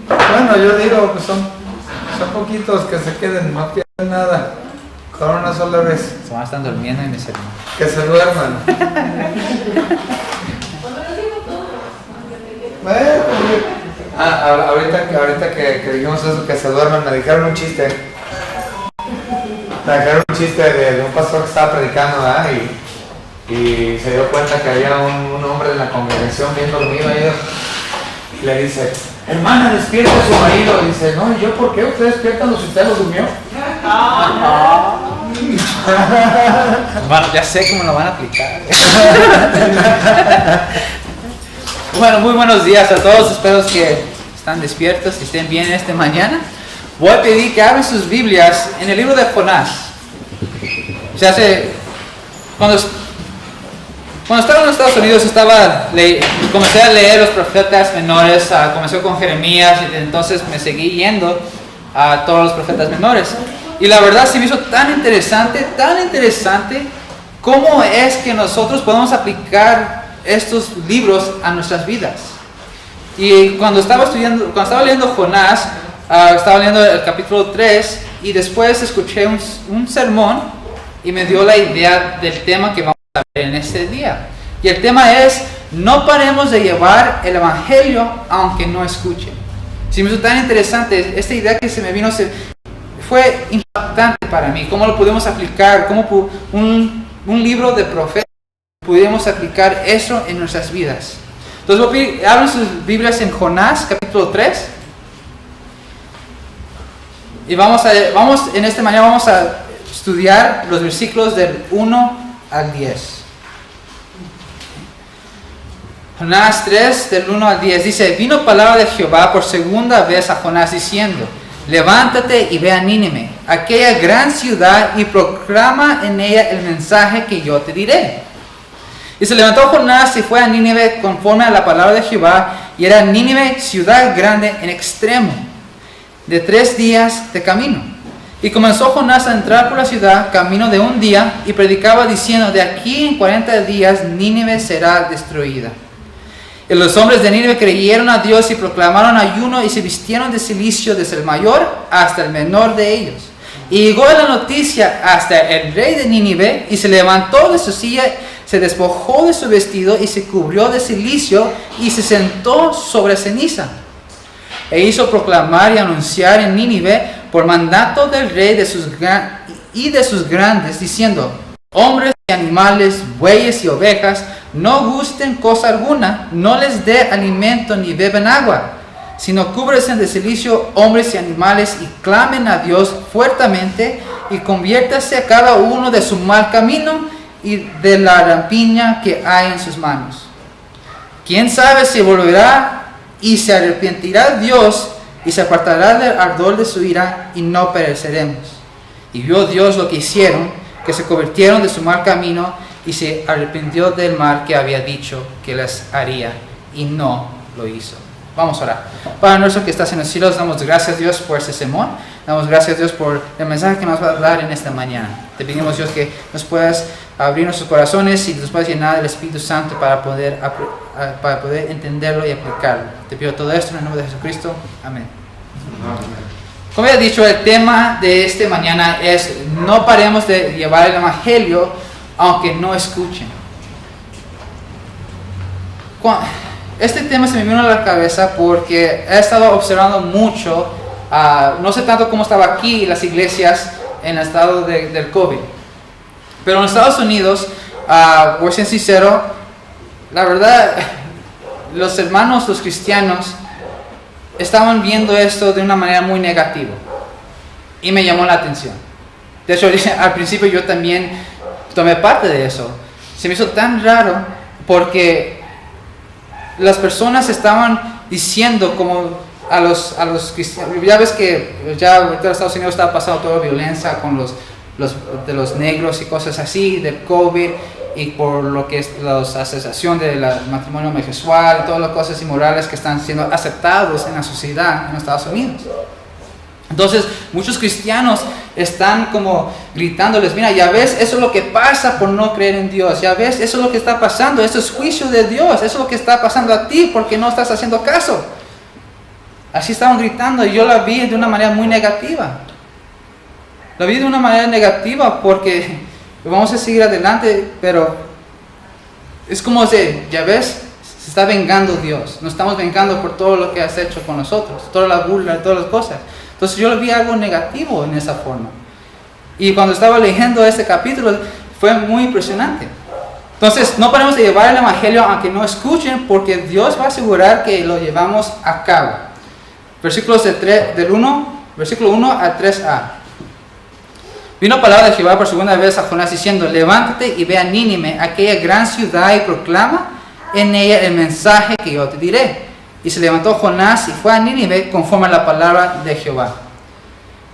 Bueno, yo digo, pues son poquitos que se queden, no pierden nada. Con una sola vez. Se van a estar durmiendo en mis hermanos. Que se duerman. Ahorita que dijimos eso, que se duerman, me dijeron un chiste. Me dijeron un chiste de un pastor que estaba predicando, ¿verdad? Y se dio cuenta que había un hombre en la congregación bien dormido ahí. Y le dice, hermana, despierta a su marido. Y dice, no, ¿y yo por qué? ¿Usted despierta si usted lo durmió? Bueno, ya sé cómo lo van a aplicar. Bueno, muy buenos días a todos. Espero que están despiertos y estén bien esta mañana. Voy a pedir que abran sus Biblias en el libro de Jonás. Cuando estaba en los Estados Unidos, comencé a leer los profetas menores. Comencé con Jeremías y entonces me seguí yendo a todos los profetas menores. Y la verdad se me hizo tan interesante cómo es que nosotros podemos aplicar estos libros a nuestras vidas. Y cuando estaba leyendo Jonás, estaba leyendo el capítulo 3 y después escuché un sermón y me dio la idea del tema que vamos a ver en este día. Y el tema es, no paremos de llevar el evangelio aunque no escuchen. Se me hizo tan interesante esta idea que se me vino, fue impactante para mí. ¿Cómo lo podemos aplicar? ¿Cómo un libro de profetas podemos aplicar eso en nuestras vidas? Entonces, abran sus Biblias en Jonás, capítulo 3. Y en esta mañana vamos a estudiar los versículos del 1 al 10. Jonás 3, del 1 al 10, dice, vino palabra de Jehová por segunda vez a Jonás diciendo, levántate y ve a Nínive, aquella gran ciudad, y proclama en ella el mensaje que yo te diré. Y se levantó Jonás y fue a Nínive conforme a la palabra de Jehová, y era Nínive ciudad grande en extremo, de 3 días de camino. Y comenzó Jonás a entrar por la ciudad, camino de 1 día, y predicaba diciendo, de aquí en 40 días Nínive será destruida. Y los hombres de Nínive creyeron a Dios y proclamaron ayuno y se vistieron de cilicio desde el mayor hasta el menor de ellos. Y llegó la noticia hasta el rey de Nínive y se levantó de su silla, se despojó de su vestido y se cubrió de cilicio y se sentó sobre ceniza. E hizo proclamar y anunciar en Nínive por mandato del rey y de sus grandes, diciendo, hombres y animales, bueyes y ovejas, no gusten cosa alguna, no les dé alimento ni beben agua, sino cúbrense de cilicio hombres y animales y clamen a Dios fuertemente y conviértase a cada uno de su mal camino y de la rapiña que hay en sus manos. ¿Quién sabe si volverá y se arrepentirá Dios y se apartará del ardor de su ira y no pereceremos? Y vio Dios lo que hicieron, que se convirtieron de su mal camino y se arrepintió del mal que había dicho que les haría y no lo hizo. Vamos a orar. Padre nuestro que estás en los cielos, damos gracias Dios por este sermón. Damos gracias Dios por el mensaje que nos va a dar en esta mañana. Te pedimos Dios que nos puedas abrir nuestros corazones y nos puedas llenar del Espíritu Santo para poder entenderlo y aplicarlo. Te pido todo esto en el nombre de Jesucristo. Amén. Como ya he dicho, el tema de esta mañana es no paremos de llevar el evangelio aunque no escuchen. Este tema se me vino a la cabeza porque he estado observando mucho, no sé tanto cómo estaba aquí las iglesias en el estado del COVID, pero en Estados Unidos, voy a ser sincero, la verdad, los hermanos, los cristianos, estaban viendo esto de una manera muy negativa y me llamó la atención. De hecho, al principio yo también tomé parte de eso. Se me hizo tan raro porque las personas estaban diciendo como a los cristianos, ya ves que ya ahorita en Estados Unidos está pasando toda la violencia con los negros y cosas así, del COVID y por lo que es la asociación del matrimonio homosexual, todas las cosas inmorales que están siendo aceptados en la sociedad en Estados Unidos. Entonces muchos cristianos están como gritándoles, mira, ya ves, eso es lo que pasa por no creer en Dios, ya ves, eso es lo que está pasando, eso es juicio de Dios, eso es lo que está pasando a ti porque no estás haciendo caso. Así estaban gritando y yo la vi de una manera muy negativa. La vi de una manera negativa porque vamos a seguir adelante, pero es como si, ya ves, se está vengando Dios. Nos estamos vengando por todo lo que has hecho con nosotros, toda la burla, todas las cosas. Entonces yo vi algo negativo en esa forma. Y cuando estaba leyendo este capítulo fue muy impresionante. Entonces no podemos llevar el evangelio aunque no escuchen, porque Dios va a asegurar que lo llevamos a cabo. Versículo 1 a 3a. Vino palabra de Jehová por segunda vez a Jonás diciendo: levántate y ve a Nínive, aquella gran ciudad, y proclama en ella el mensaje que yo te diré. Y se levantó Jonás y fue a Nínive conforme a la palabra de Jehová.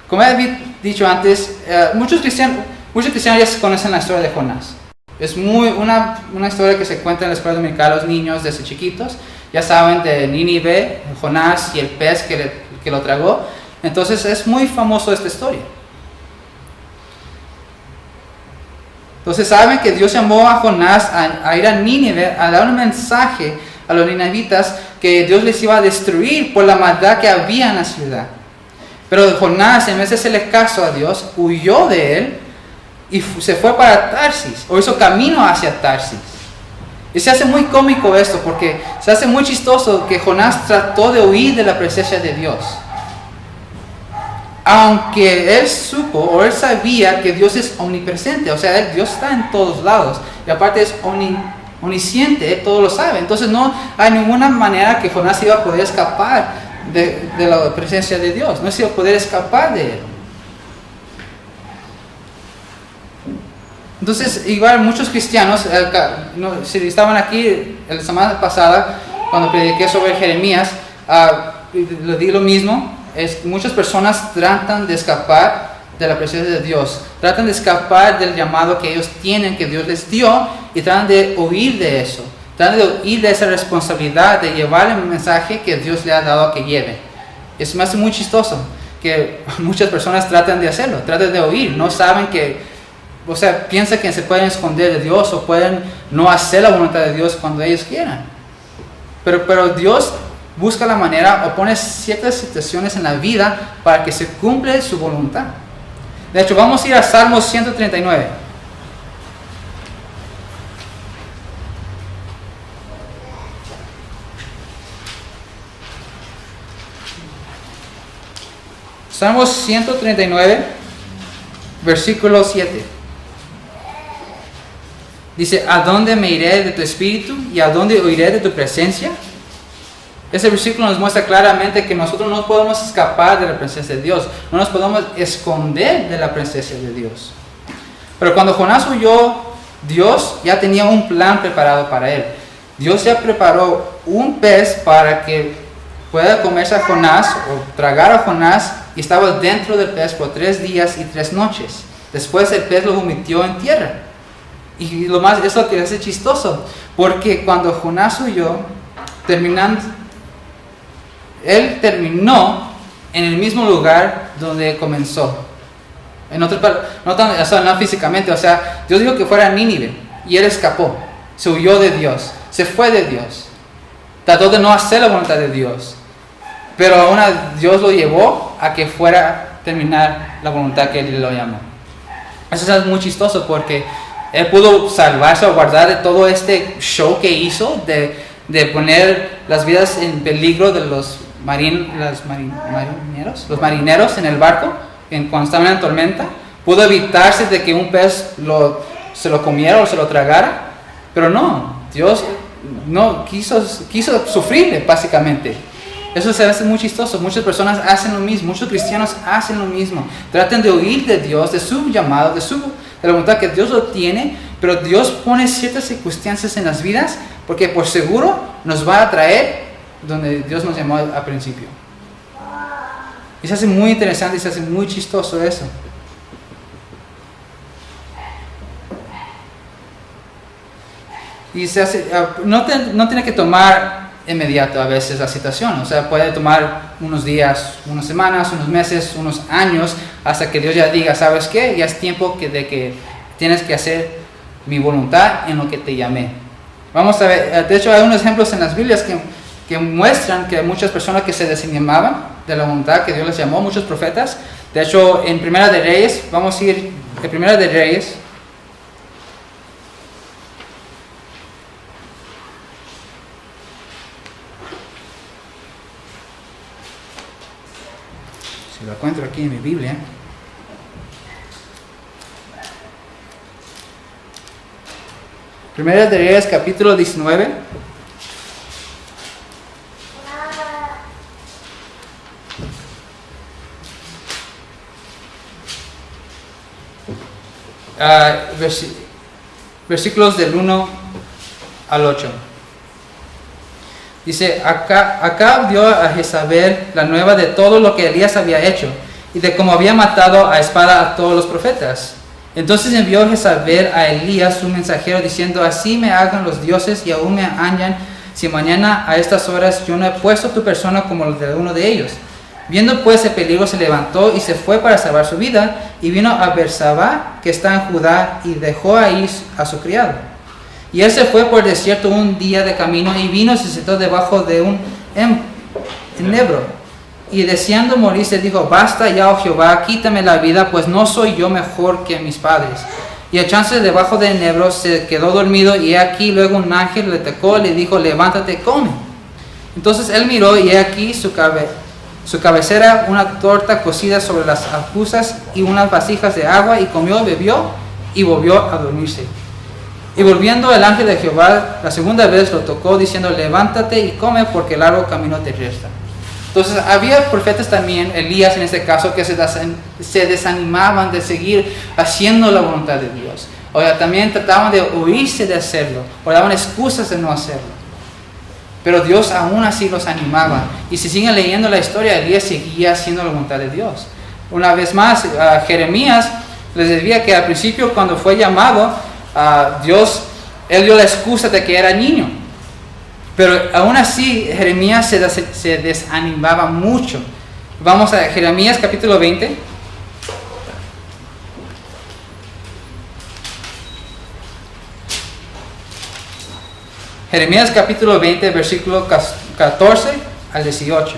Como he dicho antes, muchos cristianos ya conocen la historia de Jonás. Es una historia que se cuenta en la escuela dominical a los niños desde chiquitos. Ya saben de Nínive, Jonás y el pez que lo tragó. Entonces es muy famoso esta historia. Entonces saben que Dios llamó a Jonás a ir a Nínive a dar un mensaje a los ninivitas que Dios les iba a destruir por la maldad que había en la ciudad. Pero Jonás, en vez de hacerle caso a Dios, huyó de él y se fue para Tarsis, o hizo camino hacia Tarsis. Y se hace muy cómico esto, porque se hace muy chistoso que Jonás trató de huir de la presencia de Dios. Aunque él supo o él sabía que Dios es omnipresente, o sea, Dios está en todos lados, y aparte es omnisciente, él todo lo sabe. Entonces no hay ninguna manera que Jonás iba a poder escapar de la presencia de Dios, no se iba a poder escapar de él. Entonces, igual muchos cristianos, si estaban aquí la semana pasada, cuando prediqué sobre Jeremías, le di lo mismo. Muchas personas tratan de escapar de la presencia de Dios, tratan de escapar del llamado que ellos tienen, que Dios les dio, y tratan de huir de eso, tratan de huir de esa responsabilidad de llevar el mensaje que Dios le ha dado a que lleven. Eso me hace muy chistoso, que muchas personas tratan de hacerlo, tratan de huir, no saben piensan que se pueden esconder de Dios o pueden no hacer la voluntad de Dios cuando ellos quieran. Pero Dios busca la manera o pone ciertas situaciones en la vida para que se cumpla su voluntad. De hecho, vamos a ir a Salmos 139. Salmos 139, versículo 7. Dice: ¿a dónde me iré de tu espíritu y a dónde huiré de tu presencia? Ese versículo nos muestra claramente que nosotros no podemos escapar de la presencia de Dios, no nos podemos esconder de la presencia de Dios. Pero cuando Jonás huyó, Dios ya tenía un plan preparado para él. Dios ya preparó un pez para que pueda comerse a Jonás o tragar a Jonás, y estaba dentro del pez por 3 días y 3 noches. Después el pez lo vomitió en tierra. Y es lo que hace chistoso, porque cuando Jonás huyó, él terminó en el mismo lugar donde comenzó. No físicamente, Dios dijo que fuera a Nínive y él escapó, se huyó de Dios, se fue de Dios, trató de no hacer la voluntad de Dios, pero aún Dios lo llevó a que fuera a terminar la voluntad que él lo llamó. Eso es muy chistoso porque él pudo salvarse o guardar de todo este show que hizo de poner las vidas en peligro de los marineros en el barco cuando estaban en tormenta. Pudo evitarse de que un pez se lo comiera o se lo tragara, pero no, Dios no quiso sufrirle básicamente. Eso se hace muy chistoso. Muchas personas hacen lo mismo, muchos cristianos hacen lo mismo, tratan de huir de Dios, de su llamado, de la voluntad que Dios lo tiene, pero Dios pone ciertas circunstancias en las vidas porque por seguro nos va a traer donde Dios nos llamó al principio. Y se hace muy interesante y se hace muy chistoso eso. Y no tiene que tomar inmediato a veces la situación, puede tomar unos días, unas semanas, unos meses, unos años, hasta que Dios ya diga: ¿sabes qué? Ya es tiempo de que tienes que hacer mi voluntad en lo que te llamé. Vamos a ver, de hecho hay unos ejemplos en las Biblias que muestran que hay muchas personas que se desanimaban de la voluntad que Dios les llamó, muchos profetas. De hecho, en Primera de Reyes, vamos a ir en Primera de Reyes. Si lo encuentro aquí en mi Biblia. Primera de Reyes, capítulo 19. Versículos del 1 al 8. Dice, Acab dio a Jezabel la nueva de todo lo que Elías había hecho y de cómo había matado a espada a todos los profetas. Entonces envió Jezabel a Elías su mensajero diciendo, así me hagan los dioses y aún me hallan si mañana a estas horas yo no he puesto tu persona como la de uno de ellos. Viendo pues el peligro, se levantó y se fue para salvar su vida, y vino a Bersabá, que está en Judá, y dejó ahí a su criado. Y él se fue por el desierto un día de camino, y vino y se sentó debajo de un enebro. Y deseando morir, se dijo, basta ya, oh Jehová, quítame la vida, pues no soy yo mejor que mis padres. Y echándose debajo del enebro, se quedó dormido, y aquí luego un ángel le tocó y le dijo, levántate, come. Entonces él miró, y aquí su cabecera una torta cocida sobre las alcuzas y unas vasijas de agua, y comió, bebió y volvió a dormirse. Y volviendo el ángel de Jehová la segunda vez lo tocó diciendo, levántate y come porque largo camino te resta. Entonces había profetas también, Elías en este caso, que se desanimaban de seguir haciendo la voluntad de Dios. O también trataban de huirse de hacerlo, o daban excusas de no hacerlo. Pero Dios aún así los animaba. Y si siguen leyendo la historia, Elías seguía haciendo la voluntad de Dios. Una vez más, Jeremías les decía que al principio, cuando fue llamado, Dios, él dio la excusa de que era niño. Pero aún así, Jeremías se desanimaba mucho. Vamos a Jeremías capítulo 20. Jeremías capítulo 20, versículo 14 al 18.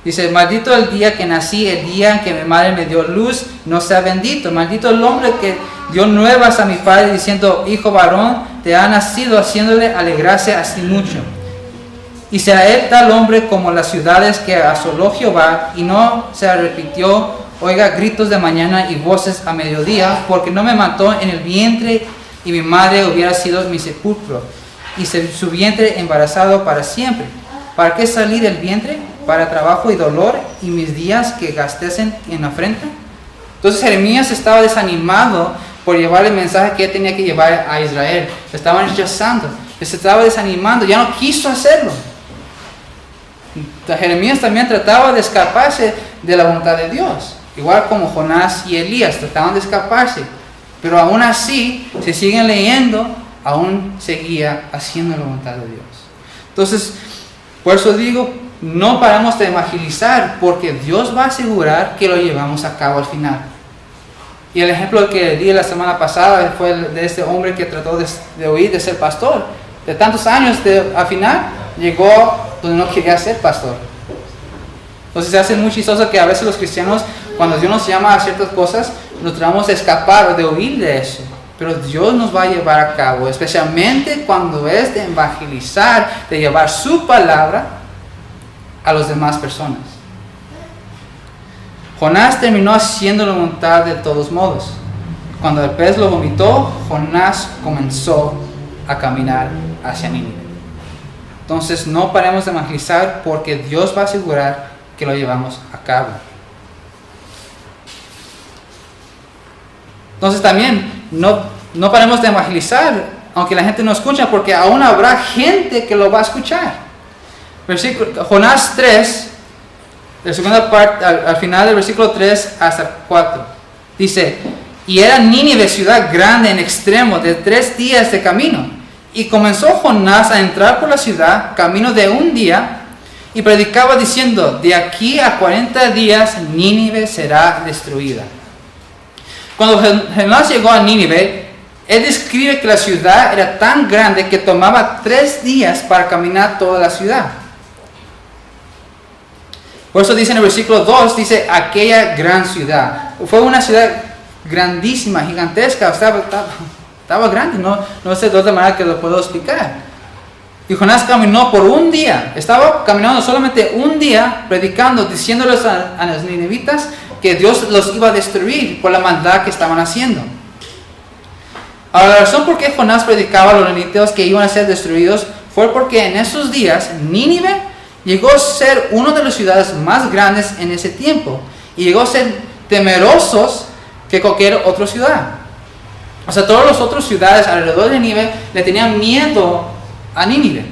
Dice, maldito el día que nací, el día en que mi madre me dio luz, no sea bendito. Maldito el hombre que dio nuevas a mi padre, diciendo, hijo varón, te ha nacido, haciéndole alegrarse así mucho. Y sea él tal hombre como las ciudades que asoló Jehová, y no se arrepintió, oiga gritos de mañana y voces a mediodía, porque no me mató en el vientre, y mi madre hubiera sido mi sepulcro, y su vientre embarazado para siempre. ¿Para qué salir del vientre? Para trabajo y dolor, y mis días que gastesen en afrenta. Entonces Jeremías estaba desanimado por llevar el mensaje que él tenía que llevar a Israel. Le estaban rechazando, se estaba desanimando, ya no quiso hacerlo. Jeremías también trataba de escaparse de la voluntad de Dios, igual como Jonás y Elías trataban de escaparse, pero aún así, si siguen leyendo, aún seguía haciendo la voluntad de Dios. Entonces, por eso digo, no paramos de evangelizar, porque Dios va a asegurar que lo llevamos a cabo al final. Y el ejemplo que di la semana pasada fue el de este hombre que trató de huir de ser pastor. De tantos años, al final, llegó donde no quería ser pastor. Entonces se hace muy chistoso que a veces los cristianos, cuando Dios nos llama a ciertas cosas, nos tratamos de escapar o de huir de eso. Pero Dios nos va a llevar a cabo, especialmente cuando es de evangelizar, de llevar su palabra a las demás personas. Jonás terminó haciendo la voluntad de todos modos. Cuando el pez lo vomitó, Jonás comenzó a caminar hacia Nínive. Entonces no paremos de evangelizar, porque Dios va a asegurar que lo llevamos a cabo. Entonces también no paremos de evangelizar, aunque la gente no escucha, porque aún habrá gente que lo va a escuchar. Jonás 3, la segunda parte, al final del versículo 3 hasta 4, dice, y era Nínive ciudad grande en extremo, de 3 días de camino. Y comenzó Jonás a entrar por la ciudad, camino de un día, y predicaba diciendo, de aquí a 40 días Nínive será destruida. Cuando Jonás llegó a Nínive, Él describe que la ciudad era tan grande que tomaba 3 días para caminar toda la ciudad. Por eso dice en el versículo 2, dice, aquella gran ciudad. Fue una ciudad grandísima, gigantesca, estaba grande, no sé de otra manera que lo puedo explicar. Y Jonás caminó por un día, estaba caminando solamente un día, predicando, diciéndoles a los ninivitas que Dios los iba a destruir por la maldad que estaban haciendo. Ahora, la razón por qué Jonás predicaba a los ninivitas que iban a ser destruidos fue porque en esos días Nínive llegó a ser una de las ciudades más grandes en ese tiempo y llegó a ser temerosos que cualquier otra ciudad. O sea, todas las otras ciudades alrededor de Nínive le tenían miedo a Nínive.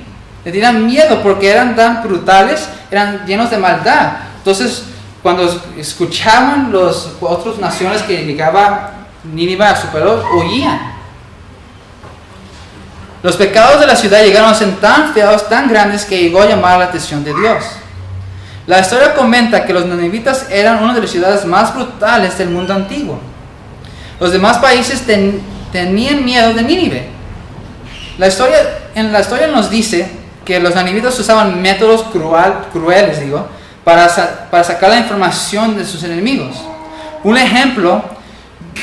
Le tenían miedo porque eran tan brutales, eran llenos de maldad. Entonces, cuando escuchaban las otras naciones que llegaba Nínive a su pueblo, huían. Los pecados de la ciudad llegaron a ser tan feos, tan grandes, que llegó a llamar la atención de Dios. La historia comenta que los ninivitas eran una de las ciudades más brutales del mundo antiguo. Los demás países tenían miedo de Nínive. En la historia nos dice que los ninivitas usaban métodos crueles, para sacar la información de sus enemigos. Un ejemplo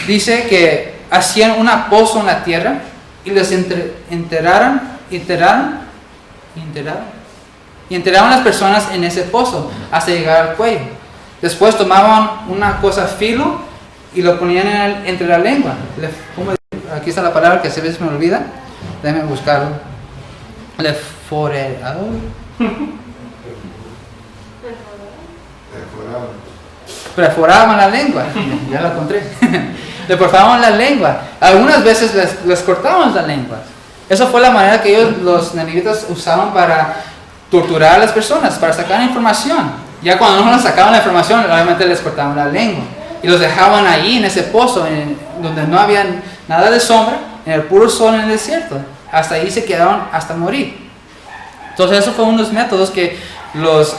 dice que hacían un pozo en la tierra y les enterraron las personas en ese pozo hasta llegar al cuello. Después tomaban una cosa filo y lo ponían entre la lengua. Aquí está la palabra que a veces me olvida. Déjenme buscarlo. Perforaban la lengua. Ya la encontré. Le perforaban la lengua. Algunas veces les cortaban la lengua. Esa fue la manera que ellos, los ninivitas, usaban para torturar a las personas, para sacar información. Ya cuando no les sacaban la información, obviamente les cortaban la lengua. Y los dejaban ahí en ese pozo, donde no había nada de sombra, en el puro sol en el desierto. Hasta ahí se quedaron hasta morir. Entonces eso fue uno de los métodos que los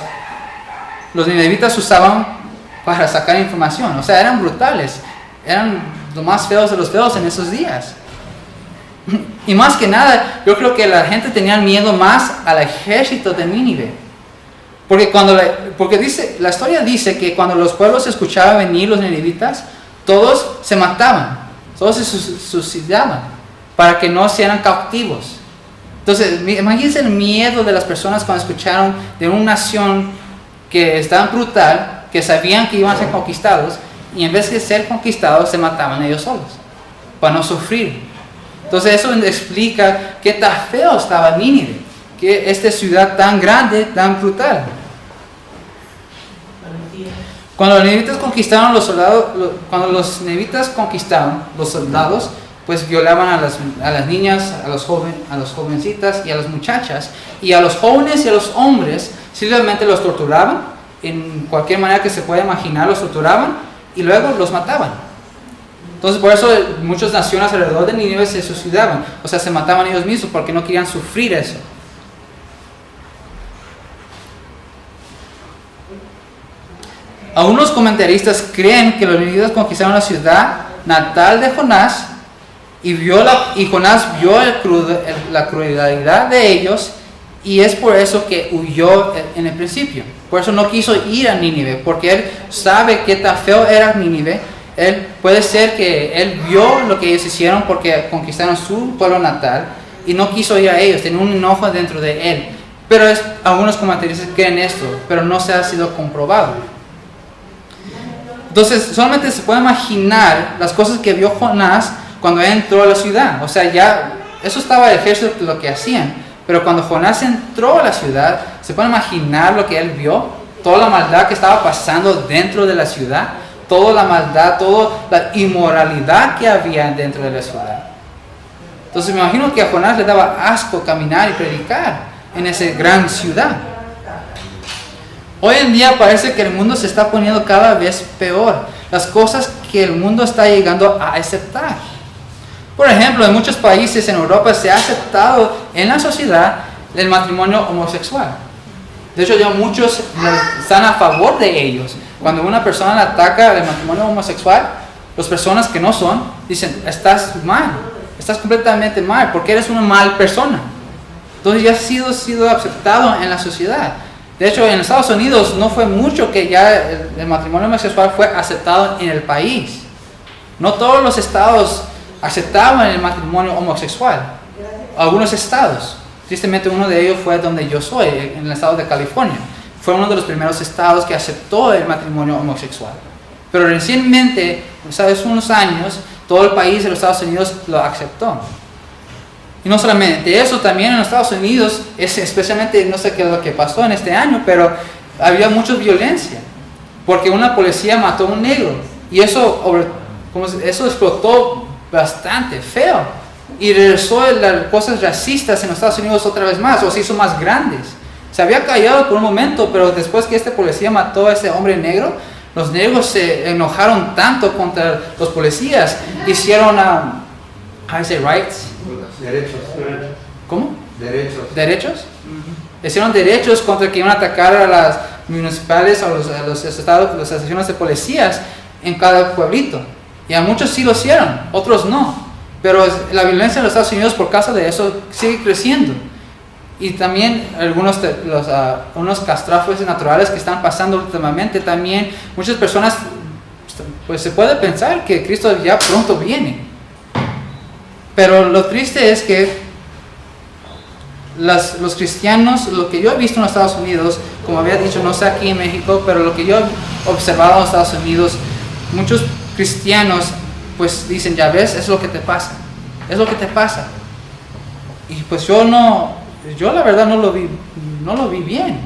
ninivitas usaban para sacar información. O sea, eran brutales. Eran los más feos de los feos en esos días. Y más que nada, yo creo que la gente tenía miedo más al ejército de Nínive. Porque la historia dice que cuando los pueblos escuchaban venir los ninivitas, todos se mataban, todos se suicidaban para que no sean cautivos. Entonces, imagínense el miedo de las personas cuando escucharon de una nación que es tan brutal, que sabían que iban a ser conquistados, y en vez de ser conquistados, se mataban ellos solos, para no sufrir. Entonces eso explica qué tan feo estaba Nínive, que esta ciudad tan grande, tan brutal. Cuando los ninivitas conquistaron los soldados, pues violaban a las niñas, a los jovencitas y a las muchachas, y a los jóvenes y a los hombres simplemente los torturaban, en cualquier manera que se pueda imaginar, los torturaban y luego los mataban. Entonces por eso muchas naciones alrededor de Nínive se suicidaban, o sea, se mataban ellos mismos porque no querían sufrir eso. Algunos comentaristas creen que los ninivitas conquistaron la ciudad natal de Jonás y Jonás vio la crueldad de ellos, y es por eso que huyó en el principio. Por eso no quiso ir a Nínive, porque él sabe qué tan feo era Nínive. Puede ser que él vio lo que ellos hicieron porque conquistaron su pueblo natal y no quiso ir a ellos, tenía un enojo dentro de él. Pero algunos comentaristas creen esto, pero no se ha sido comprobado. Entonces solamente se puede imaginar las cosas que vio Jonás cuando entró a la ciudad. O sea, ya eso estaba el ejército lo que hacían. Pero cuando Jonás entró a la ciudad, se puede imaginar lo que él vio, toda la maldad que estaba pasando dentro de la ciudad, toda la maldad, toda la inmoralidad que había dentro de la ciudad. Entonces me imagino que a Jonás le daba asco caminar y predicar en esa gran ciudad. Hoy en día parece que el mundo se está poniendo cada vez peor. Las cosas que el mundo está llegando a aceptar. Por ejemplo, en muchos países en Europa se ha aceptado en la sociedad el matrimonio homosexual. De hecho, ya muchos están a favor de ellos. Cuando una persona le ataca el matrimonio homosexual, las personas que no son dicen, estás mal, estás completamente mal, porque eres una mal persona. Entonces ya has sido aceptado en la sociedad. De hecho, en Estados Unidos no fue mucho que ya el matrimonio homosexual fue aceptado en el país. No todos los estados aceptaban el matrimonio homosexual. Algunos estados. Tristemente uno de ellos fue donde yo soy, en el estado de California. Fue uno de los primeros estados que aceptó el matrimonio homosexual. Pero recientemente, hace unos años, todo el país de los Estados Unidos lo aceptó. Y no solamente eso, también en los Estados Unidos, especialmente, no sé qué es lo que pasó en este año, pero había mucha violencia. Porque una policía mató a un negro. Y eso explotó bastante feo. Y regresó las cosas racistas en los Estados Unidos otra vez más, o se hizo más grandes. Se había callado por un momento, pero después que este policía mató a ese hombre negro, los negros se enojaron tanto contra los policías, hicieron, how do you say rights? Derechos. ¿Cómo? ¿Derechos? Hicieron derechos contra que iban a atacar a las municipales, a los estados, las asociaciones de policías en cada pueblito. Y a muchos sí lo hicieron, otros no. Pero la violencia en los Estados Unidos por causa de eso sigue creciendo. Y también unos catástrofes naturales que están pasando últimamente también. Muchas personas, pues se puede pensar que Cristo ya pronto viene. Pero lo triste es que los cristianos, lo que yo he visto en los Estados Unidos, como había dicho, no sé aquí en México, pero lo que yo he observado en los Estados Unidos, muchos cristianos pues dicen, ya ves, es lo que te pasa, y pues yo la verdad no lo vi bien,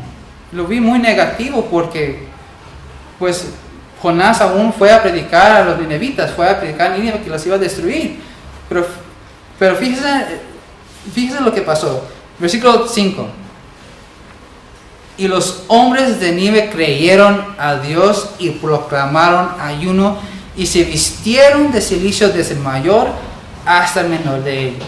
lo vi muy negativo, porque pues Jonás aún fue a predicar a los ninevitas, fue a predicar a Nínive que los iba a destruir, pero fíjese lo que pasó, versículo 5, y los hombres de Nínive creyeron a Dios y proclamaron ayuno, y se vistieron de cilicio desde el mayor hasta el menor de ellos.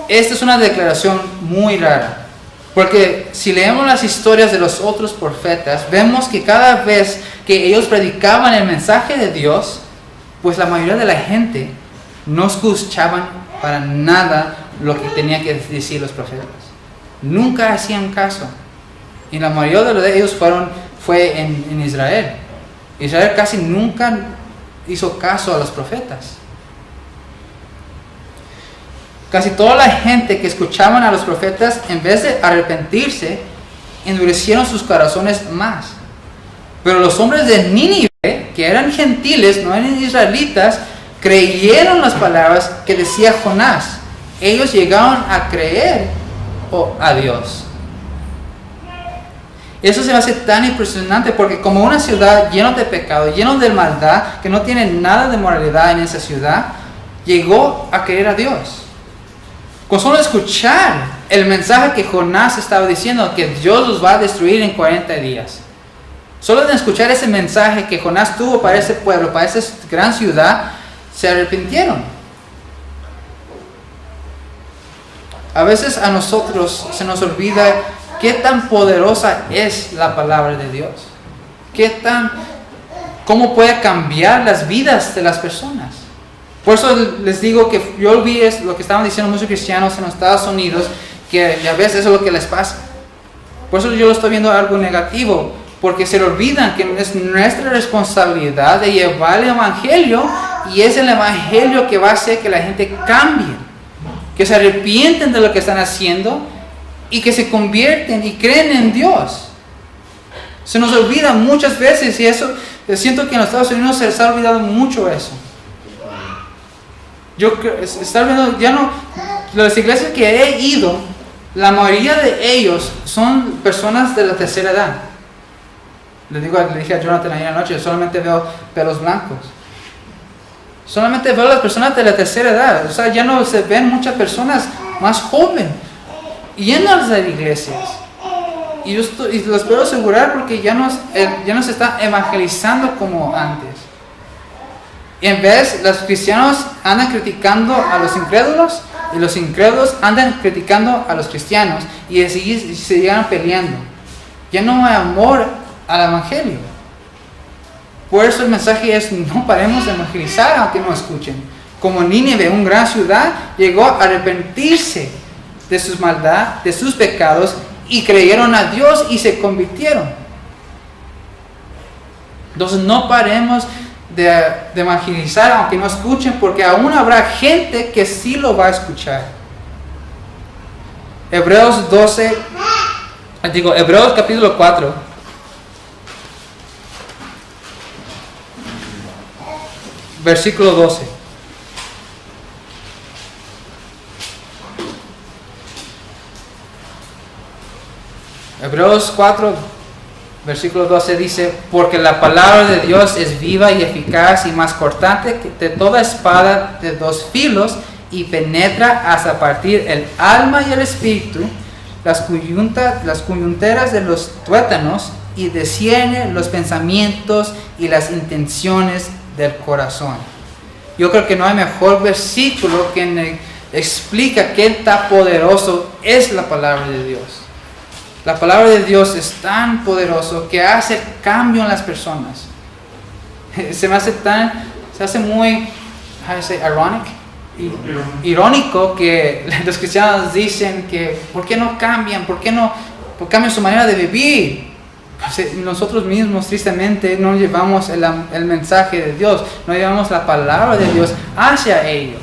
Esta es una declaración muy rara, porque si leemos las historias de los otros profetas, vemos que cada vez que ellos predicaban el mensaje de Dios, pues la mayoría de la gente no escuchaban para nada lo que tenían que decir los profetas. Nunca hacían caso. Y la mayoría de ellos fue en Israel. Israel casi nunca hizo caso a los profetas. Casi toda la gente que escuchaban a los profetas, en vez de arrepentirse, endurecieron sus corazones más. Pero los hombres de Nínive, que eran gentiles, no eran israelitas, creyeron las palabras que decía Jonás. Ellos llegaron a creer a Dios. Eso se me hace tan impresionante, porque como una ciudad llena de pecado, llena de maldad, que no tiene nada de moralidad en esa ciudad, llegó a creer a Dios. Con solo escuchar el mensaje que Jonás estaba diciendo, que Dios los va a destruir en 40 días. Solo de escuchar ese mensaje que Jonás tuvo para ese pueblo, para esa gran ciudad, se arrepintieron. A veces a nosotros se nos olvida qué tan poderosa es la palabra de Dios. Cómo puede cambiar las vidas de las personas. Por eso les digo que yo vi lo que estaban diciendo muchos cristianos en los Estados Unidos, que ya ves, eso es lo que les pasa. Por eso yo lo estoy viendo algo negativo, porque se le olvidan que es nuestra responsabilidad de llevar el evangelio, y es el evangelio que va a hacer que la gente cambie, que se arrepienten de lo que están haciendo y que se convierten y creen en Dios. Se nos olvida muchas veces, y eso siento que en los Estados Unidos se les ha olvidado mucho eso. Las iglesias que he ido, la mayoría de ellos son personas de la tercera edad. Le dije a Jonathan ayer anoche, yo solamente veo pelos blancos. Solamente veo a las personas de la tercera edad. O sea, ya no se ven muchas personas más jóvenes llenas de iglesias. Y los puedo asegurar, porque ya no se está evangelizando como antes. Y en vez, los cristianos andan criticando a los incrédulos, y los incrédulos andan criticando a los cristianos, y así se llegan peleando. Ya no hay amor al evangelio. Por eso el mensaje es: no paremos de evangelizar aunque no escuchen. como Nínive, una gran ciudad, llegó a arrepentirse de sus maldad, de sus pecados, y creyeron a Dios y se convirtieron. Entonces no paremos de evangelizar aunque no escuchen, porque aún habrá gente que sí lo va a escuchar. Hebreos capítulo 4. Versículo 12. Hebreos 4, versículo 12 dice: porque la palabra de Dios es viva y eficaz y más cortante que de toda espada de dos filos, y penetra hasta partir el alma y el espíritu, las coyunturas de los tuétanos, y discierne los pensamientos y las intenciones del corazón. Yo creo que no hay mejor versículo que explica qué tan poderoso es la palabra de Dios. La palabra de Dios es tan poderoso que hace cambio en las personas. Se hace muy, irónico que los cristianos dicen que ¿por qué no cambian? ¿Por qué no cambian su manera de vivir? Pues nosotros mismos tristemente no llevamos el mensaje de Dios, no llevamos la palabra de Dios hacia ellos.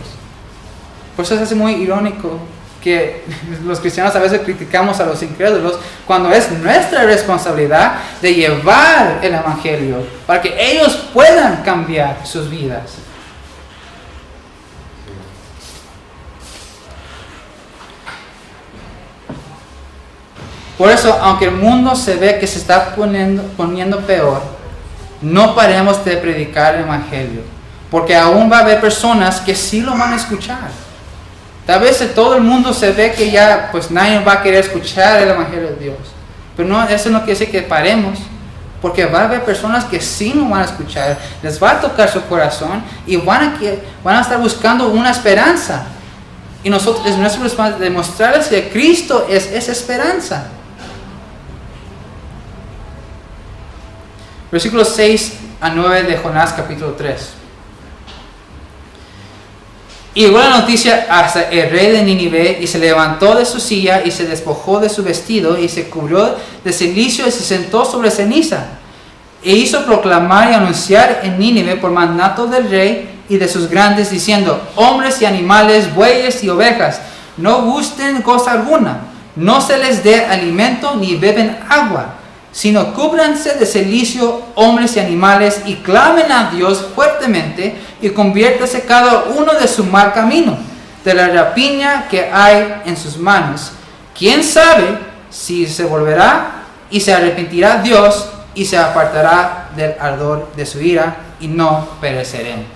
Por eso se hace muy irónico que los cristianos a veces criticamos a los incrédulos cuando es nuestra responsabilidad de llevar el evangelio para que ellos puedan cambiar sus vidas. Por eso, aunque el mundo se ve que se está poniendo peor, no paremos de predicar el evangelio, porque aún va a haber personas que sí lo van a escuchar. Tal vez todo el mundo se ve que ya pues nadie va a querer escuchar el evangelio de Dios, pero no, eso no quiere decir que paremos, porque va a haber personas que sí lo van a escuchar, les va a tocar su corazón y van a estar buscando una esperanza. Y nosotros, es nuestra responsabilidad demostrarles que Cristo es esa esperanza. Versículos 6 a 9 de Jonás capítulo 3. Y llegó la noticia hasta el rey de Nínive, y se levantó de su silla y se despojó de su vestido y se cubrió de cilicio y se sentó sobre ceniza. E hizo proclamar y anunciar en Nínive por mandato del rey y de sus grandes, diciendo: hombres y animales, bueyes y ovejas, no gusten cosa alguna, no se les dé alimento ni beben agua, sino cúbranse de cilicio hombres y animales, y clamen a Dios fuertemente, y conviértase cada uno de su mal camino, de la rapiña que hay en sus manos. ¿Quién sabe si se volverá y se arrepentirá Dios y se apartará del ardor de su ira, y no pereceremos?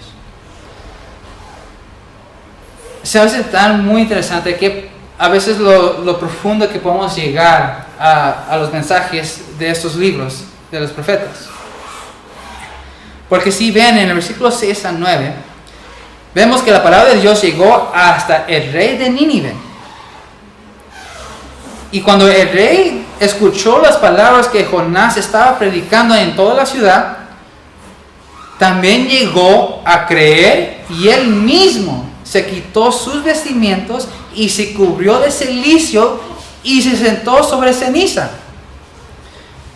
Se hace tan muy interesante que a veces lo profundo que podemos llegar a los mensajes de estos libros de los profetas. Porque si ven en el versículo 6 a 9, vemos que la palabra de Dios llegó hasta el rey de Nínive. Y cuando el rey escuchó las palabras que Jonás estaba predicando en toda la ciudad, también llegó a creer, y él mismo se quitó sus vestimientos y se cubrió de cilicio y se sentó sobre ceniza.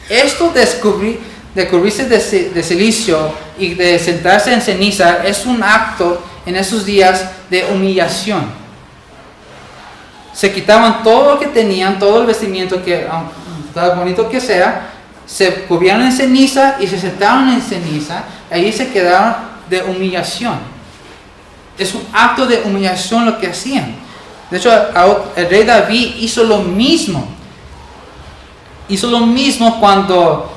Esto de cubrirse de cilicio y de sentarse en ceniza es un acto en esos días de humillación. Se quitaban todo lo que tenían, todo el vestimiento, que tan bonito que sea, se cubrieron en ceniza y se sentaron en ceniza, ahí se quedaron de humillación. Es un acto de humillación lo que hacían. De hecho, el rey David hizo lo mismo. Hizo lo mismo cuando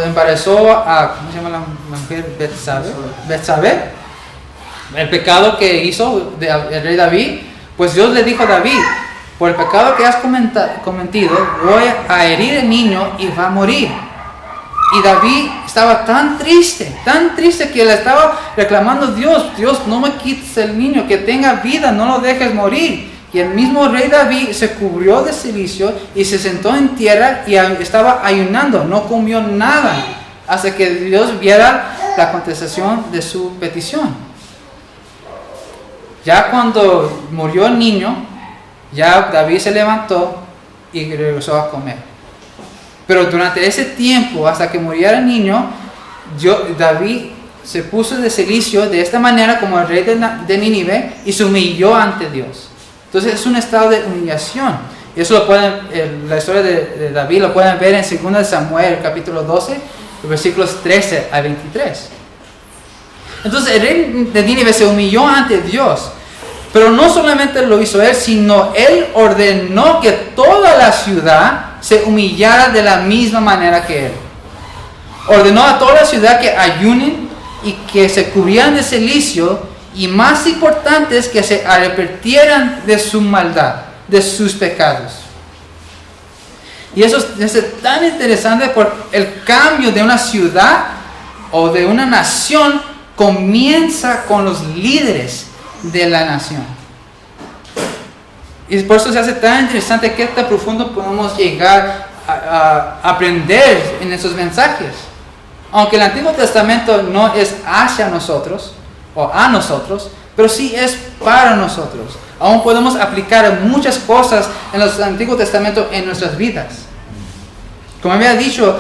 embarazó a, ¿cómo se llama la mujer? Betsabé. El pecado que hizo el rey David, pues Dios le dijo a David: por el pecado que has cometido, voy a herir el niño y va a morir. Y David estaba tan triste que le estaba reclamando: Dios, no me quites el niño, que tenga vida, no lo dejes morir. Y el mismo rey David se cubrió de cilicio y se sentó en tierra y estaba ayunando, no comió nada, hasta que Dios viera la contestación de su petición. Ya cuando murió el niño, ya David se levantó y regresó a comer. Pero durante ese tiempo, hasta que muriera el niño, David se puso de cilicio de esta manera como el rey de Nínive y se humilló ante Dios. Entonces es un estado de humillación. Y eso la historia de David lo pueden ver en 2 Samuel, capítulo 12, versículos 13 a 23. Entonces el rey de Nínive se humilló ante Dios. Pero no solamente lo hizo él, sino él ordenó que toda la ciudad se humillara de la misma manera que él. Ordenó a toda la ciudad que ayunen y que se cubrieran de cilicio, y más importante es que se arrepintieran de su maldad, de sus pecados. Y eso es tan interesante porque el cambio de una ciudad o de una nación comienza con los líderes de la nación. Y por eso se hace tan interesante qué tan profundo podemos llegar a aprender en esos mensajes. Aunque el Antiguo Testamento no es hacia nosotros o a nosotros, pero sí es para nosotros. Aún podemos aplicar muchas cosas en el Antiguo Testamento en nuestras vidas. Como había dicho,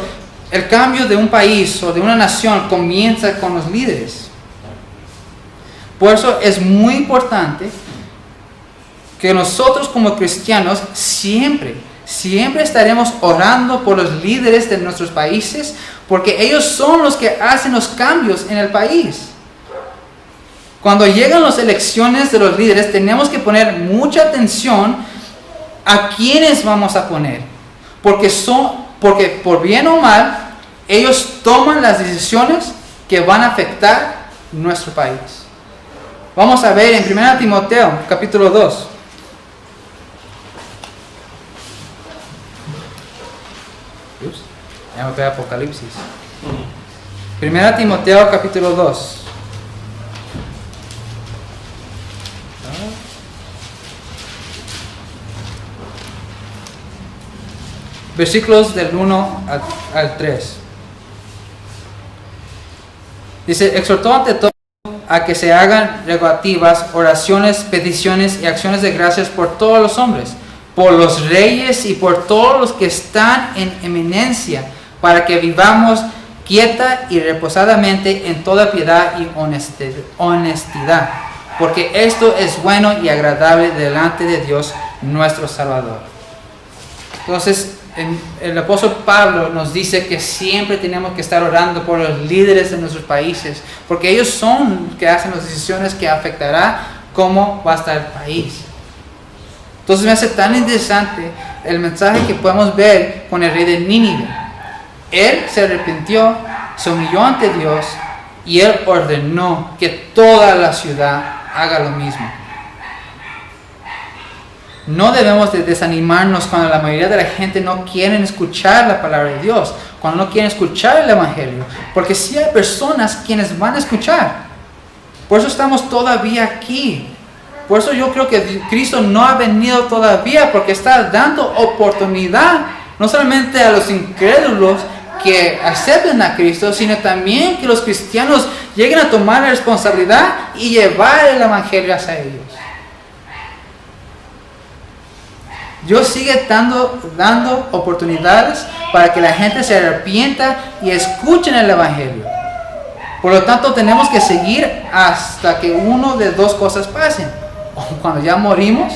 el cambio de un país o de una nación comienza con los líderes. Por eso es muy importante que nosotros como cristianos siempre estaremos orando por los líderes de nuestros países, porque ellos son los que hacen los cambios en el país. Cuando llegan las elecciones de los líderes, tenemos que poner mucha atención a quiénes vamos a poner, porque por bien o mal, ellos toman las decisiones que van a afectar nuestro país. Vamos a ver en 1 Timoteo, capítulo 2. Ya me queda Apocalipsis. 1 Timoteo, capítulo 2. Versículos del 1 al 3. Dice: exhortó ante todo a que se hagan rogativas, oraciones, peticiones y acciones de gracias por todos los hombres, por los reyes y por todos los que están en eminencia, para que vivamos quieta y reposadamente en toda piedad y honestidad, porque esto es bueno y agradable delante de Dios nuestro Salvador. Entonces, el apóstol Pablo nos dice que siempre tenemos que estar orando por los líderes de nuestros países, porque ellos son los que hacen las decisiones que afectará cómo va a estar el país. Entonces me hace tan interesante el mensaje que podemos ver con el rey de Nínive. Él se arrepintió, se humilló ante Dios y él ordenó que toda la ciudad haga lo mismo. No debemos de desanimarnos cuando la mayoría de la gente no quiere escuchar la palabra de Dios, cuando no quieren escuchar el Evangelio, porque sí hay personas quienes van a escuchar. Por eso estamos todavía aquí. Por eso yo creo que Cristo no ha venido todavía, porque está dando oportunidad no solamente a los incrédulos que acepten a Cristo, sino también que los cristianos lleguen a tomar la responsabilidad y llevar el Evangelio hacia ellos. Dios sigue dando oportunidades para que la gente se arrepienta y escuchen el Evangelio. Por lo tanto, tenemos que seguir hasta que uno de dos cosas pasen. O cuando ya morimos,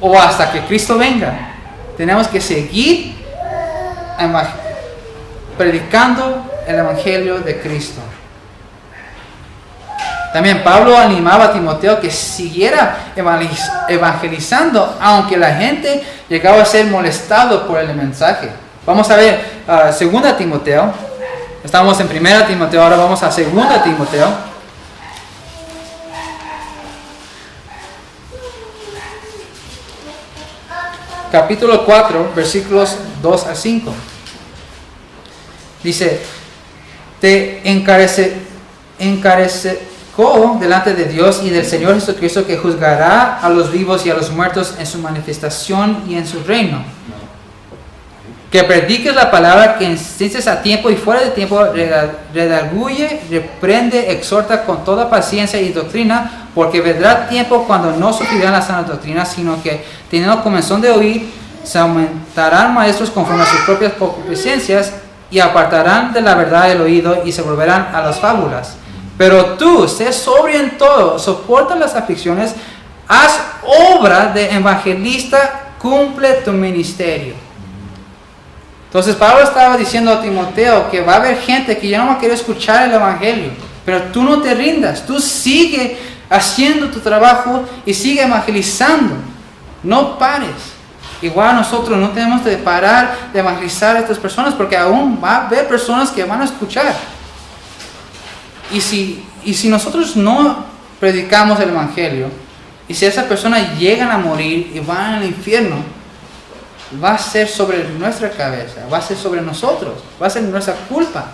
o hasta que Cristo venga. Tenemos que seguir predicando el Evangelio de Cristo. También Pablo animaba a Timoteo que siguiera evangelizando, aunque la gente llegaba a ser molestado por el mensaje. Vamos a ver 2 Timoteo. Estamos en 1 Timoteo, ahora vamos a 2 Timoteo. Capítulo 4, versículos 2 a 5. Dice: te encarece delante de Dios y del Señor Jesucristo, que juzgará a los vivos y a los muertos en su manifestación y en su reino. que prediques la palabra, que insistes a tiempo y fuera de tiempo, redarguye, reprende, exhorta con toda paciencia y doctrina, porque vendrá tiempo cuando no sufrirán las sanas doctrinas, sino que teniendo comezón de oír, se aumentarán maestros conforme a sus propias concupiscencias y apartarán de la verdad el oído y se volverán a las fábulas. Pero tú, sé sobrio en todo, soporta las aflicciones, haz obra de evangelista, cumple tu ministerio. Entonces Pablo estaba diciendo a Timoteo que va a haber gente que ya no va a querer escuchar el evangelio, pero tú no te rindas, tú sigue haciendo tu trabajo y sigue evangelizando, no pares. Igual nosotros no tenemos de parar de evangelizar a estas personas, porque aún va a haber personas que van a escuchar. Y si nosotros no predicamos el evangelio, y si esas personas llegan a morir y van al infierno, va a ser sobre nuestra cabeza, va a ser sobre nosotros, va a ser nuestra culpa.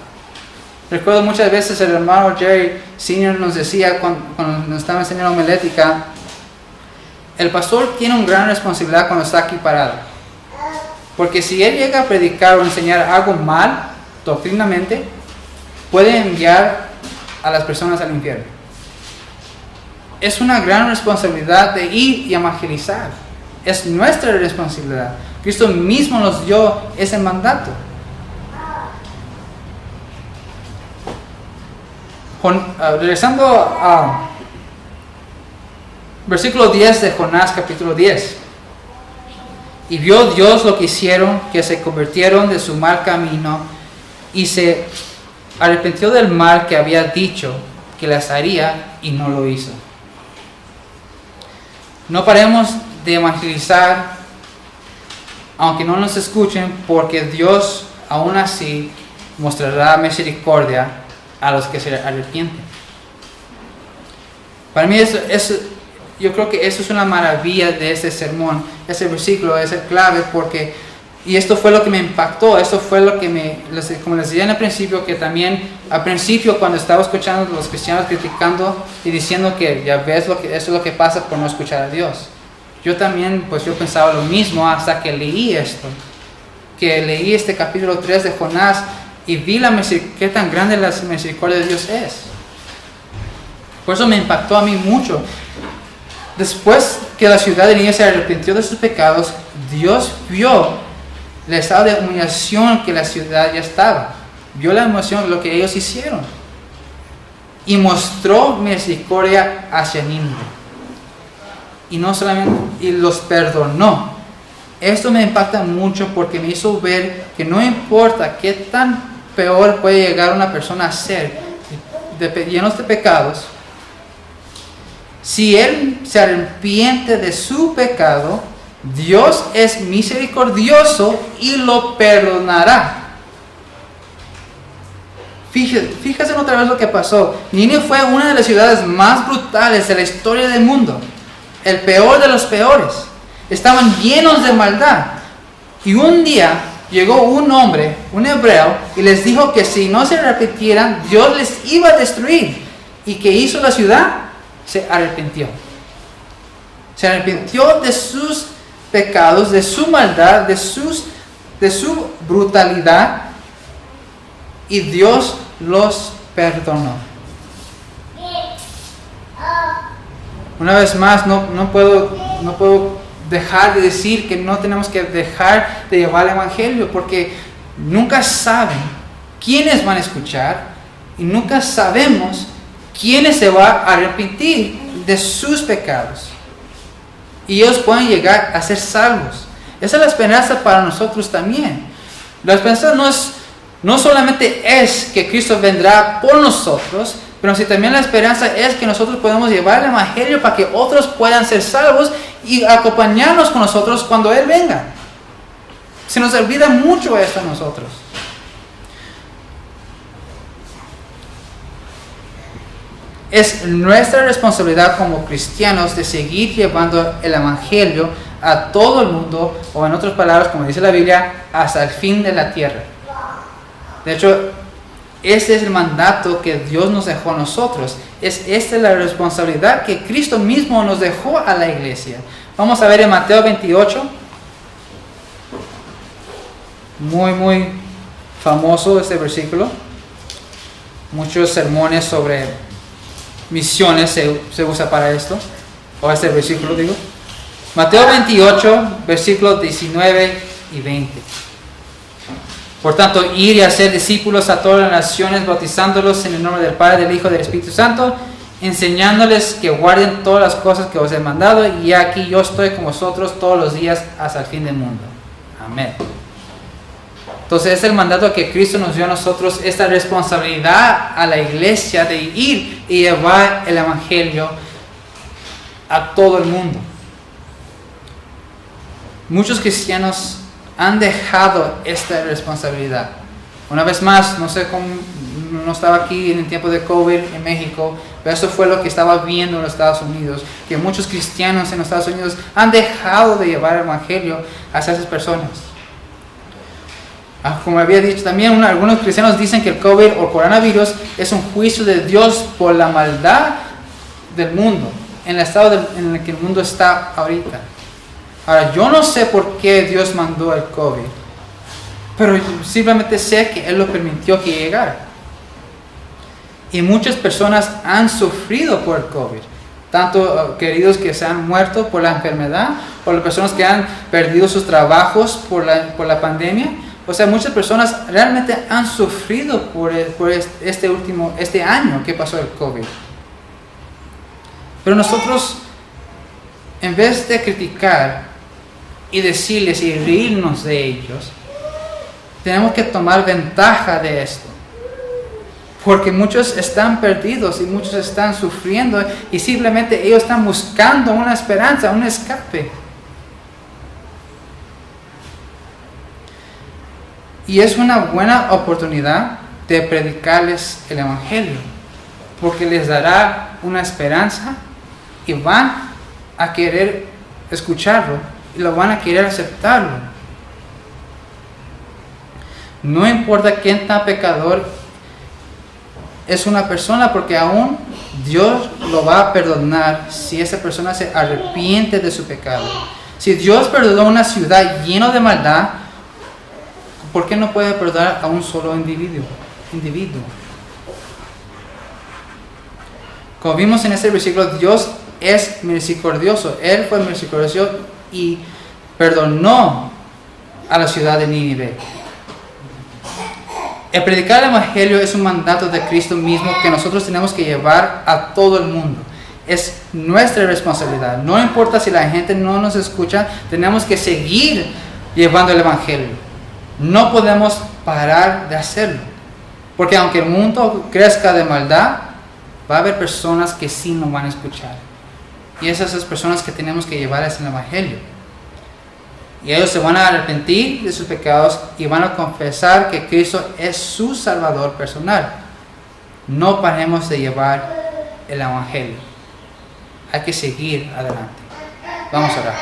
Recuerdo muchas veces el hermano Jerry Sr. nos decía cuando nos estaba enseñando homilética, el pastor tiene una gran responsabilidad cuando está aquí parado. Porque si él llega a predicar o enseñar algo mal, doctrinamente, puede enviar a las personas al infierno. Es una gran responsabilidad de ir y evangelizar. Es nuestra responsabilidad. Cristo mismo nos dio ese mandato. Regresando a versículo 10 de Jonás capítulo 10. Y vio Dios lo que hicieron, que se convirtieron de su mal camino y se arrepintió del mal que había dicho que les haría y no lo hizo. No paremos de evangelizar aunque no nos escuchen, porque Dios aún así mostrará misericordia a los que se arrepienten. Para mí yo creo que eso es una maravilla de este sermón. Ese versículo es el clave porque, y esto fue lo que me impactó, esto fue lo que como les decía en el principio, que también al principio cuando estaba escuchando a los cristianos criticando y diciendo que ya ves eso es lo que pasa por no escuchar a Dios. Yo también, pues yo pensaba lo mismo hasta que leí esto, que leí este capítulo 3 de Jonás y vi qué tan grande la misericordia de Dios es. Por eso me impactó a mí mucho. Después que la ciudad de Nínive se arrepintió de sus pecados, Dios vio el estado de humillación que la ciudad ya estaba. Vio la humillación de lo que ellos hicieron. Y mostró misericordia hacia Nínive. Y no solamente, y los perdonó. Esto me impacta mucho porque me hizo ver que no importa qué tan peor puede llegar una persona a ser, llenos de pecados, si él se arrepiente de su pecado, Dios es misericordioso y lo perdonará. Fíjense otra vez lo que pasó. Nínive fue una de las ciudades más brutales de la historia del mundo. El peor de los peores. Estaban llenos de maldad. Y un día llegó un hombre, un hebreo, y les dijo que si no se arrepintieran, Dios les iba a destruir. ¿Y qué hizo la ciudad? Se arrepintió. Se arrepintió de sus pecados, de su maldad, de su brutalidad, y Dios los perdonó. Una vez más, no puedo dejar de decir que no tenemos que dejar de llevar el evangelio, porque nunca saben quiénes van a escuchar y nunca sabemos quiénes se van a arrepentir de sus pecados. Y ellos pueden llegar a ser salvos. Esa es la esperanza para nosotros también. La esperanza no solamente es que Cristo vendrá por nosotros, pero si también la esperanza es que nosotros podemos llevar el evangelio para que otros puedan ser salvos y acompañarnos con nosotros cuando Él venga. Se nos olvida mucho esto a nosotros. Es nuestra responsabilidad como cristianos de seguir llevando el evangelio a todo el mundo, o en otras palabras, como dice la Biblia, hasta el fin de la tierra. De hecho, este es el mandato que Dios nos dejó a nosotros. Esta es la responsabilidad que Cristo mismo nos dejó a la iglesia. Vamos a ver en Mateo 28. muy famoso este versículo. Muchos sermones sobre misiones se usa para esto, o este versículo digo. Mateo 28, versículos 19 y 20. Por tanto, ir y hacer discípulos a todas las naciones, bautizándolos en el nombre del Padre, del Hijo y del Espíritu Santo, enseñándoles que guarden todas las cosas que os he mandado, y aquí yo estoy con vosotros todos los días hasta el fin del mundo. Amén. Entonces es el mandato que Cristo nos dio a nosotros, esta responsabilidad a la iglesia de ir y llevar el Evangelio a todo el mundo. Muchos cristianos han dejado esta responsabilidad. Una vez más, no sé cómo, no estaba aquí en el tiempo de COVID en México, pero eso fue lo que estaba viendo en los Estados Unidos, que muchos cristianos en los Estados Unidos han dejado de llevar el Evangelio hacia esas personas. Como había dicho también, algunos cristianos dicen que el COVID o coronavirus es un juicio de Dios por la maldad del mundo, en el estado en el que el mundo está ahorita. Ahora, yo no sé por qué Dios mandó el COVID, pero simplemente sé que Él lo permitió que llegara. Y muchas personas han sufrido por el COVID, tanto queridos que se han muerto por la enfermedad, o las personas que han perdido sus trabajos por la pandemia. O sea, muchas personas realmente han sufrido por este año que pasó el COVID. Pero nosotros, en vez de criticar y decirles y reírnos de ellos, tenemos que tomar ventaja de esto. Porque muchos están perdidos y muchos están sufriendo y simplemente ellos están buscando una esperanza, un escape. Y es una buena oportunidad de predicarles el Evangelio, porque les dará una esperanza y van a querer escucharlo y lo van a querer aceptarlo. No importa quién tan pecador es una persona, porque aún Dios lo va a perdonar si esa persona se arrepiente de su pecado. Si Dios perdonó una ciudad llena de maldad, ¿por qué no puede perdonar a un solo individuo? Como vimos en este versículo, Dios es misericordioso. Él fue misericordioso y perdonó a la ciudad de Nínive. El predicar el Evangelio es un mandato de Cristo mismo que nosotros tenemos que llevar a todo el mundo. Es nuestra responsabilidad. No importa si la gente no nos escucha, tenemos que seguir llevando el Evangelio. No podemos parar de hacerlo, porque aunque el mundo crezca de maldad, va a haber personas que sí nos van a escuchar, y esas son las personas que tenemos que llevar el Evangelio, y ellos se van a arrepentir de sus pecados y van a confesar que Cristo es su Salvador personal. No paremos de llevar el Evangelio, hay que seguir adelante. Vamos a orar.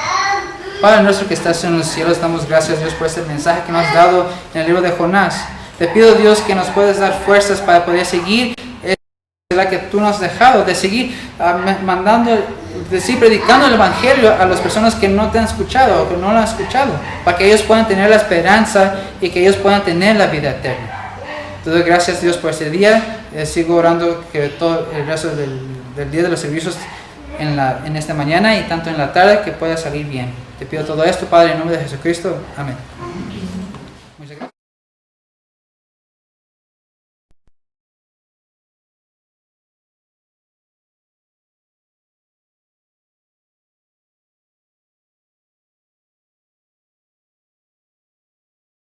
Padre nuestro que estás en los cielos, damos gracias, Dios, por este mensaje que nos has dado en el libro de Jonás. Te pido, Dios, que nos puedas dar fuerzas para poder seguir la que tú nos has dejado, de seguir predicando el Evangelio a las personas que no te han escuchado o que no lo han escuchado, para que ellos puedan tener la esperanza y que ellos puedan tener la vida eterna. Te doy gracias, Dios, por este día. Sigo orando que todo el resto del día de los servicios en esta mañana y tanto en la tarde que pueda salir bien. Te pido todo esto, Padre, en nombre de Jesucristo. Amén.